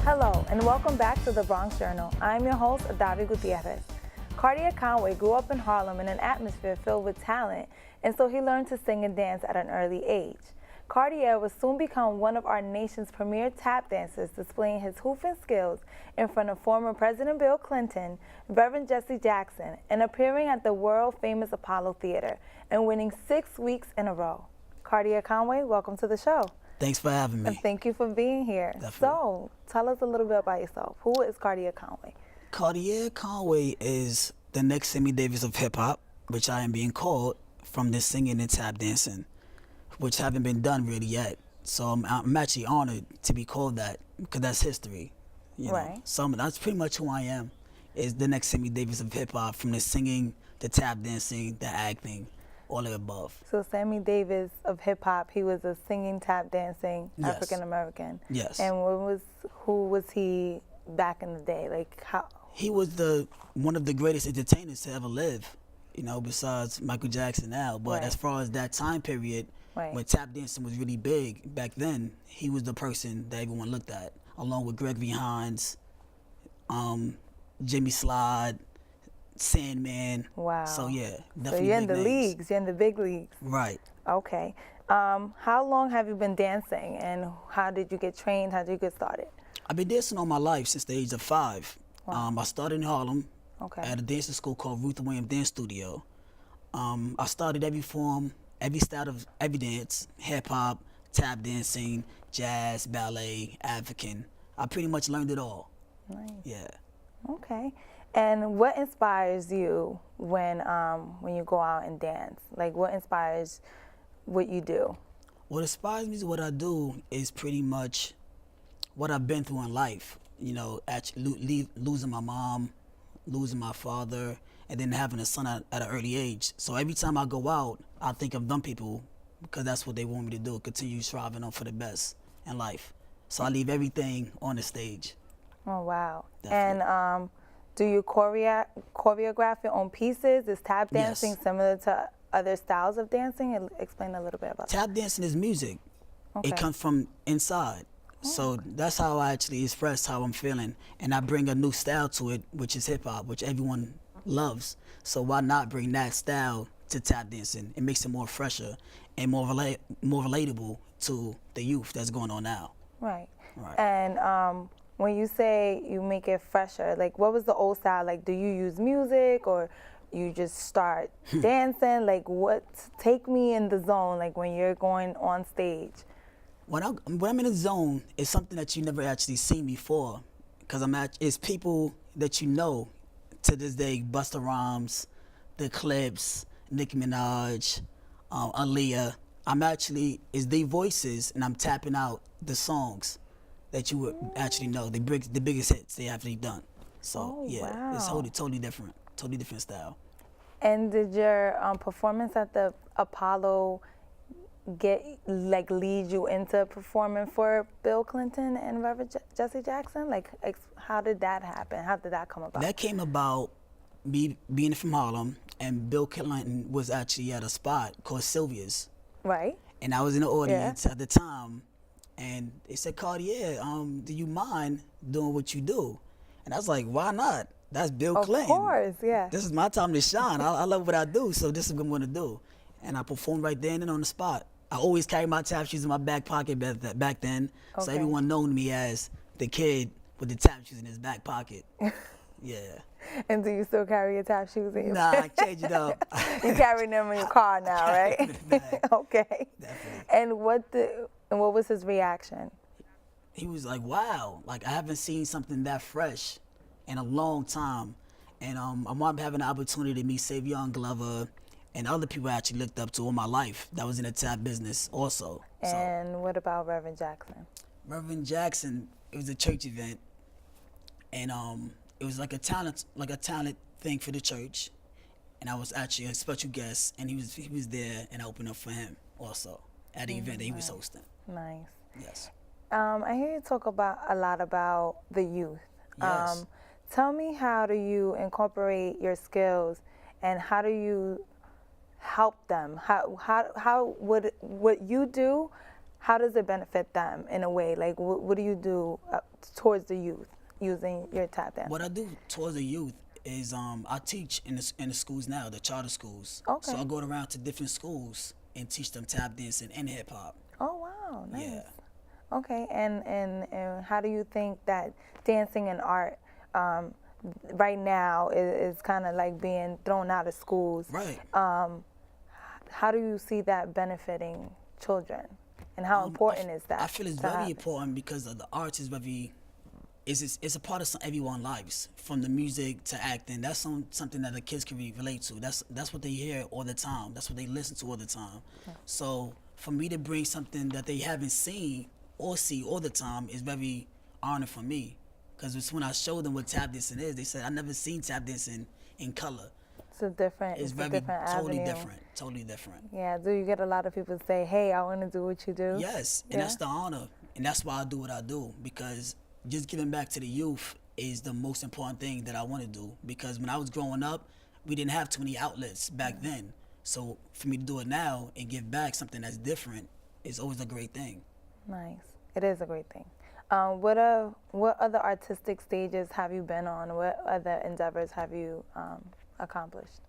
Hello, and welcome back to the Bronx Journal. I'm your host, Adavie Gutierrez. Cartier Conway grew up in Harlem in an atmosphere filled with talent, and so he learned to sing and dance at an early age. Cartier would soon become one of our nation's premier tap dancers, displaying his hoofing skills in front of former President Bill Clinton, Reverend Jesse Jackson, and appearing at the world-famous Apollo Theater, and winning 6 weeks in a row. Cartier Conway, welcome to the show. Thanks for having me. And thank you for being here. Definitely. So, tell us a little bit about yourself. Who is Cartier Conway? Cartier Conway is the next Sammy Davis of hip-hop, which I am being called from this singing and tap dancing, which haven't been done really yet. So I'm actually honored to be called that, because that's history. You know? Right. So that's pretty much who I am, is the next Sammy Davis of hip-hop, from the singing, the tap dancing, the acting, all of the above. So Sammy Davis of hip hop, he was a singing, tap dancing Yes. African American. Yes. And who was he back in the day? Like how? He was one of the greatest entertainers to ever live, you know, besides Michael Jackson now. But Right. as far as that time period, Right. when tap dancing was really big back then, he was the person that everyone looked at, along with Gregory Hines, Jimmy Slide, Sandman. Wow. So yeah, So definitely you're in big the names. leagues. You're in the big leagues. Right. Okay. How long have you been dancing, and how did you get trained? How did you get started? I've been dancing all my life since the age of 5. Wow. I started in Harlem Okay. at a dancing school called Ruth Williams Dance Studio. I started every form, every style of every dance: hip hop, tap dancing, jazz, ballet, African. I pretty much learned it all. Nice. Yeah. Okay. And what inspires you when you go out and dance? Like, what inspires what you do? What inspires me to what I do is pretty much what I've been through in life. You know, actually losing my mom, losing my father, and then having a son at an early age. So every time I go out, I think of them people, because that's what they want me to do, continue striving on for the best in life. So I leave everything on the stage. Oh, wow. Definitely. And do you choreograph your own pieces? Is tap Yes. dancing similar to other styles of dancing? Explain a little bit about that. Tap dancing is music. Okay. It comes from inside. So that's how I actually express how I'm feeling. And I bring a new style to it, which is hip hop, which everyone loves. So why not bring that style to tap dancing? It makes it more fresher and more relatable to the youth that's going on now. Right. Right. And when you say you make it fresher, like what was the old style? Like, do you use music or you just start dancing? Like, take me in the zone, like when you're going on stage. When I'm in the zone, it's something that you never actually seen before, because it's people that you know to this day: Busta Rhymes, The Clips, Nicki Minaj, Aaliyah. It's their voices, and I'm tapping out the songs that you would actually know, the biggest hits they actually done. So yeah, it's wow. totally different style. And did your performance at the Apollo lead you into performing for Bill Clinton and Reverend Jesse Jackson? Like, how did that happen? How did that come about? That came about me being from Harlem, and Bill Clinton was actually at a spot called Sylvia's. Right. And I was in the audience at the time, and they said, Cartier, do you mind doing what you do? And I was like, why not? That's Bill Clinton. Of course, yeah. This is my time to shine. I love what I do, so this is what I'm going to do. And I performed right then and on the spot. I always carry my tap shoes in my back pocket back then, so Okay. everyone known me as the kid with the tap shoes in his back pocket. Yeah. And do you still carry your tap shoes in your Nah, I changed it up. You carry them in your car now, right? in the bag. Okay. Definitely. And what was his reaction? He was like, wow, like I haven't seen something that fresh in a long time. And I'm having the opportunity to meet Savion Glover and other people I actually looked up to all my life that was in the tap business also. And what about Reverend Jackson? Reverend Jackson, it was a church event, and it was like a talent thing for the church, and I was actually a special guest, and he was there, and I opened up for him also at the event that he was hosting. Nice. Yes. I hear you talk a lot about the youth. Yes. Tell me, how do you incorporate your skills, and how do you help them? How would what you do? how does it benefit them in a way? Like, what do you do towards the youth using your tap dance? What I do towards the youth is I teach in the schools now, the charter schools. Okay. So I go around to different schools and teach them tap dancing and hip hop. Oh, wow, nice. Yeah. Okay, and how do you think that dancing and art right now is kind of like being thrown out of schools? Right. How do you see that benefiting children, and how important is that? I feel it's very important because the arts is very, it's a part of everyone's lives, from the music to acting. That's something that the kids can relate to. That's what they hear all the time. That's what they listen to all the time. Yeah. So for me to bring something that they haven't seen or see all the time is very honored for me, because it's when I showed them what tap dancing is, they said, I never seen tap dancing in color. It's very different totally avenue. Totally different. Yeah. Do you get a lot of people say, "Hey, I want to do what you do"? Yes, and that's the honor, and that's why I do what I do, because just giving back to the youth is the most important thing that I want to do. Because when I was growing up, we didn't have too many outlets back then. So for me to do it now and give back something that's different is always a great thing. Nice. It is a great thing. What other artistic stages have you been on? What other endeavors have you accomplished?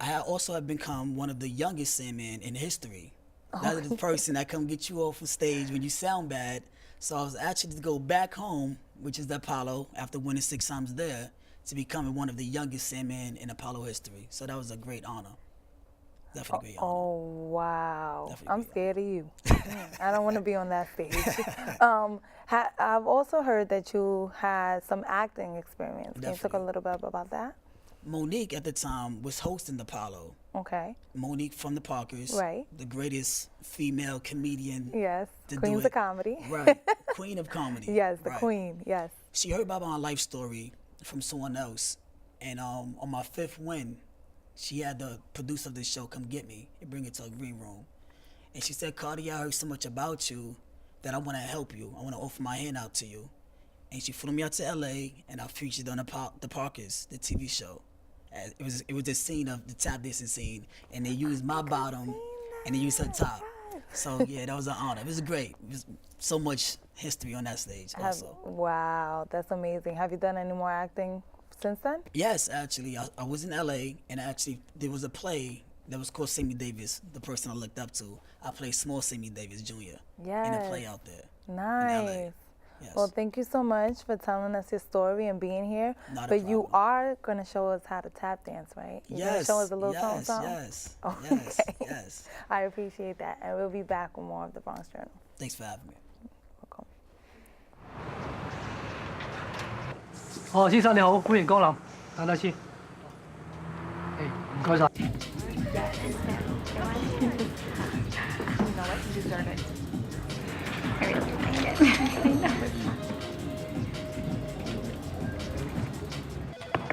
I also have become one of the youngest Sandman in history. That is the person that come get you off the stage when you sound bad. So I was actually to go back home, which is the Apollo, after winning 6 times there, to becoming one of the youngest Sandman in Apollo history. So that was a great honor. Definitely a great honor. Oh, wow. Definitely I'm scared of you. I don't want to be on that stage. I've also heard that you had some acting experience. Can you talk a little bit about that? Monique at the time was hosting the Apollo. Okay. Monique from the Parkers. Right. The greatest female comedian. Yes. Queen of comedy. Right. Queen of comedy. Yes, the queen. Yes. She heard about my life story from someone else. And on my 5th win, she had the producer of the show come get me and bring it to a green room. And she said, Cartier, I heard so much about you that I want to help you. I want to offer my hand out to you. And she flew me out to LA, and I featured on the Parkers, the TV show. It was the scene of the tap dancing scene, and they used my bottom, and they used her top. So yeah, that was an honor. It was great. It was so much history on that stage also. Wow, that's amazing. Have you done any more acting since then? Yes, actually. I was in LA, and there was a play that was called Sammy Davis, the person I looked up to. I played small Sammy Davis Jr. in a play out there. Nice. In LA. Yes. Well, thank you so much for telling us your story and being here. Not a but problem. You are going to show us how to tap dance, right? You're going to show us a little something? Yes, Okay. yes. I appreciate that. And we'll be back with more of the Bronx Journal. Thanks for having me. Welcome. 先生你好，歡迎光臨，等等先。唔該晒。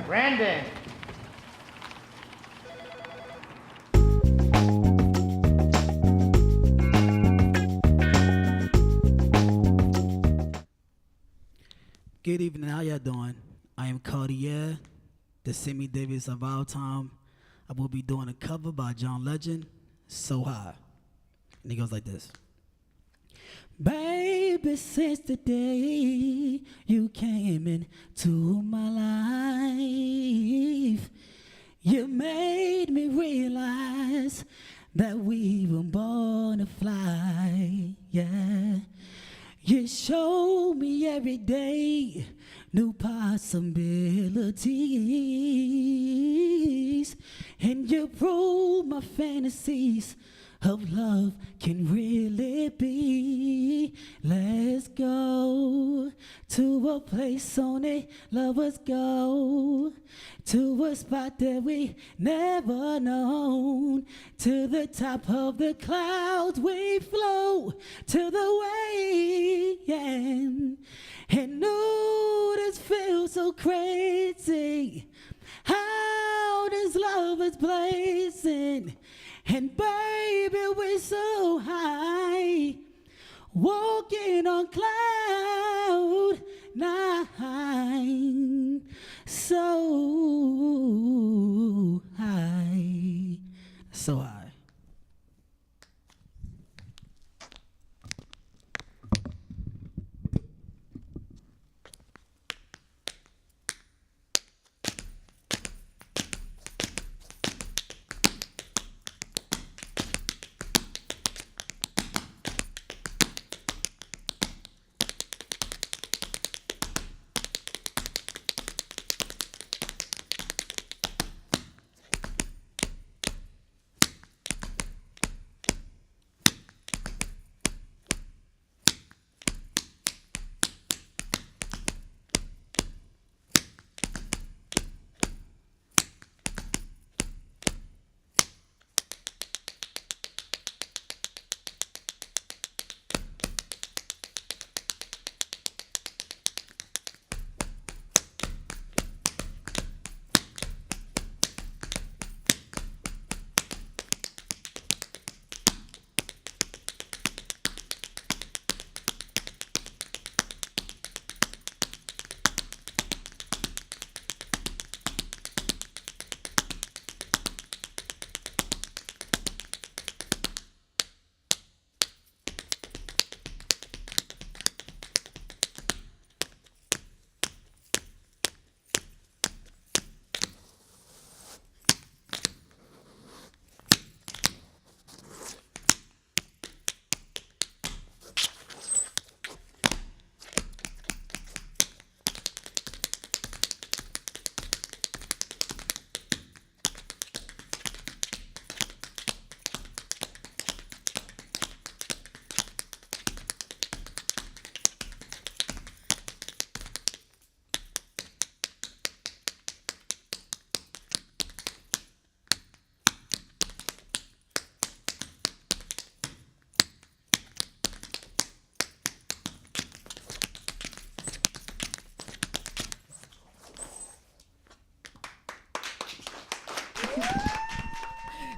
Brandon. Good evening, how y'all doing? I am Cartier, the Sammy Davis of our time. I will be doing a cover by John Legend, So High. And it goes like this. Baby, since the day you came into my life, you made me realize that we were born to fly, yeah. You show me every day new possibilities, and you prove my fantasies of love can really be. Let's go to a place only lovers go, to a spot that we never known. To the top of the clouds we flow, to the way, yeah. And ooh, this feels so crazy. How this love is blazing, and baby we're so high, walking on cloud 9, so high, so high.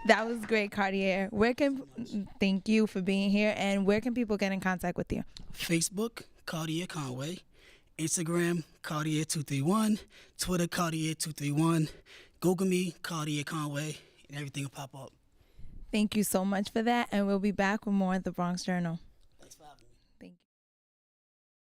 That was great, Cartier. Thank you for being here. And where can people get in contact with you? Facebook, Cartier Conway. Instagram, Cartier231. Twitter, Cartier231. Google me, Cartier Conway, and everything will pop up. Thank you so much for that. And we'll be back with more of the Bronx Journal.